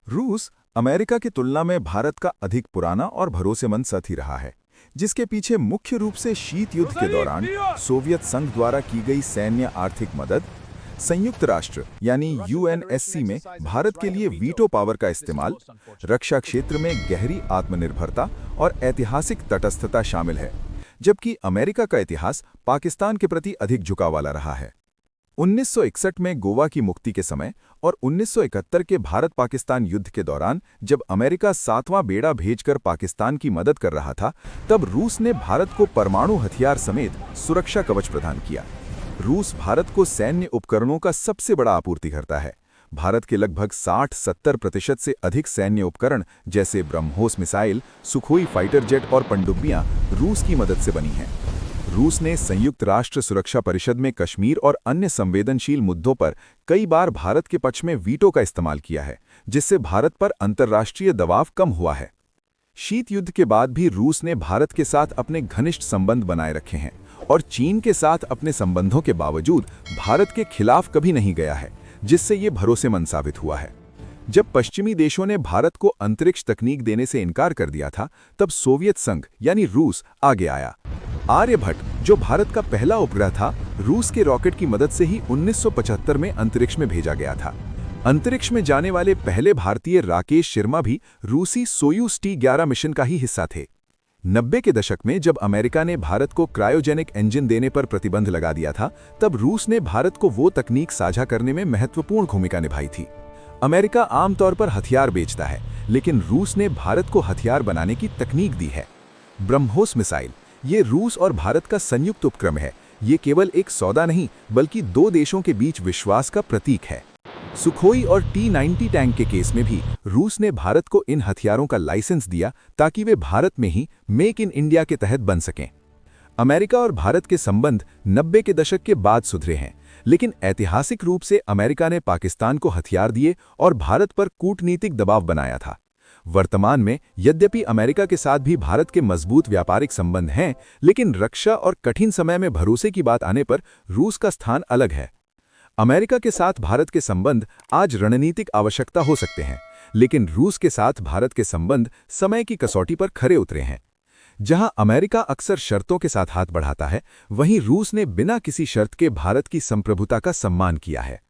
रूस अमेरिका की तुलना में भारत का अधिक पुराना और भरोसेमंद साथी रहा है, जिसके पीछे मुख्य रूप से शीत युद्ध के दौरान सोवियत संघ द्वारा की गई सैन्य आर्थिक मदद, संयुक्त राष्ट्र यानी यूएनएससी में भारत के लिए वीटो पावर का इस्तेमाल, रक्षा क्षेत्र में गहरी आत्मनिर्भरता और ऐतिहासिक तटस्थता शामिल है, जबकि अमेरिका का इतिहास पाकिस्तान के प्रति अधिक झुकाव वाला रहा है। 1961 में गोवा की मुक्ति के समय और 1971 के भारत-पाकिस्तान युद्ध के दौरान जब अमेरिका 7वां बेड़ा भेजकर पाकिस्तान की मदद कर रहा था, तब रूस ने भारत को परमाणु हथियार समेत सुरक्षा कवच प्रदान किया। रूस भारत को सैन्य उपकरणों का सबसे बड़ा आपूर्तिकर्ता है। भारत के लगभग 60-70% से अधिक सैन्य उपकरण जैसे BrahMos missile, Sukhoi fighter jet और पनडुब्बियां रूस की मदद से बनी हैं। रूस ने संयुक्त राष्ट्र सुरक्षा परिषद में कश्मीर और अन्य संवेदनशील मुद्दों पर कई बार भारत के पक्ष में वीटो का इस्तेमाल किया है, जिससे भारत पर अंतर्राष्ट्रीय दबाव कम हुआ है। शीत युद्ध के बाद भी रूस ने भारत के साथ अपने घनिष्ठ संबंध बनाए रखे हैं और चीन के साथ अपने संबंधों के बावजूद भारत के खिलाफ कभी नहीं गया है, जिससे ये भरोसेमंद साबित हुआ है। जब पश्चिमी देशों ने भारत को अंतरिक्ष तकनीक देने से इनकार कर दिया था, तब सोवियत संघ यानी रूस आगे आया। आर्यभट्ट, जो भारत का पहला उपग्रह था, रूस के रॉकेट की मदद से ही 1975 में अंतरिक्ष में भेजा गया था। अंतरिक्ष में जाने वाले पहले भारतीय राकेश शर्मा भी रूसी सोयूज T-11 मिशन का ही हिस्सा थे। 90 के दशक में जब अमेरिका ने भारत को क्रायोजेनिक इंजन देने पर प्रतिबंध लगा दिया था, तब रूस ने भारत को वो तकनीक साझा करने में महत्वपूर्ण भूमिका निभाई थी। अमेरिका आमतौर पर हथियार बेचता है, लेकिन रूस ने भारत को हथियार बनाने की तकनीक दी है। ब्रह्मोस मिसाइल, ये रूस और भारत का संयुक्त उपक्रम है। ये केवल एक सौदा नहीं, बल्कि दो देशों के बीच विश्वास का प्रतीक है। सुखोई और T-90 टैंक के केस में भी रूस ने भारत को इन हथियारों का लाइसेंस दिया ताकि वे भारत में ही मेक इन इंडिया के तहत बन सकें। अमेरिका और भारत के संबंध 90 के दशक के बाद सुधरे हैं, लेकिन ऐतिहासिक रूप से अमेरिका ने पाकिस्तान को हथियार दिए और भारत पर कूटनीतिक दबाव बनाया था। वर्तमान में यद्यपि अमेरिका के साथ भी भारत के मजबूत व्यापारिक संबंध हैं, लेकिन रक्षा और कठिन समय में भरोसे की बात आने पर रूस का स्थान अलग है। अमेरिका के साथ भारत के संबंध आज रणनीतिक आवश्यकता हो सकते हैं, लेकिन रूस के साथ भारत के संबंध समय की कसौटी पर खरे उतरे हैं। जहां अमेरिका अक्सर शर्तों के साथ हाथ बढ़ाता है, वहीं रूस ने बिना किसी शर्त के भारत की संप्रभुता का सम्मान किया है।